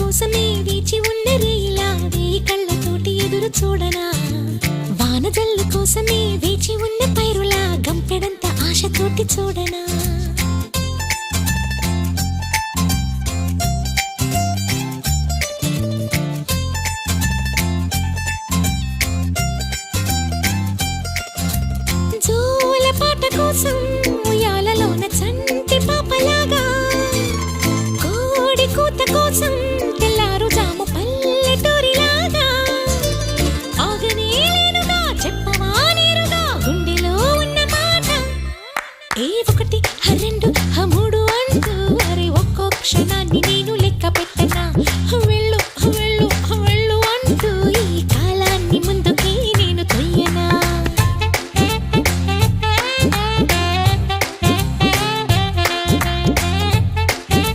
కోసమే వేచి ఉన్న రేయిలా వేయి కళ్ళతోటి ఎదురు చూడనా వానజల్లు కోసమే వేచి ఉన్న పైరులా గంపెడంత ఆశతోటి చూడనా జోల పాట కోసం ఉయ్యాలలోన చంటి పాపలాగా కోడి కూత కోసం తెల్లారు జాము పల్లెటూరిలాగా ఆగనే లేనుగా చెప్పవా నేరుగా గుండెలో ఉన్న మాట ఏ ఒకటి రెండు మూడు అంటూ అరే ఒక్కో క్షణాన్ని నేను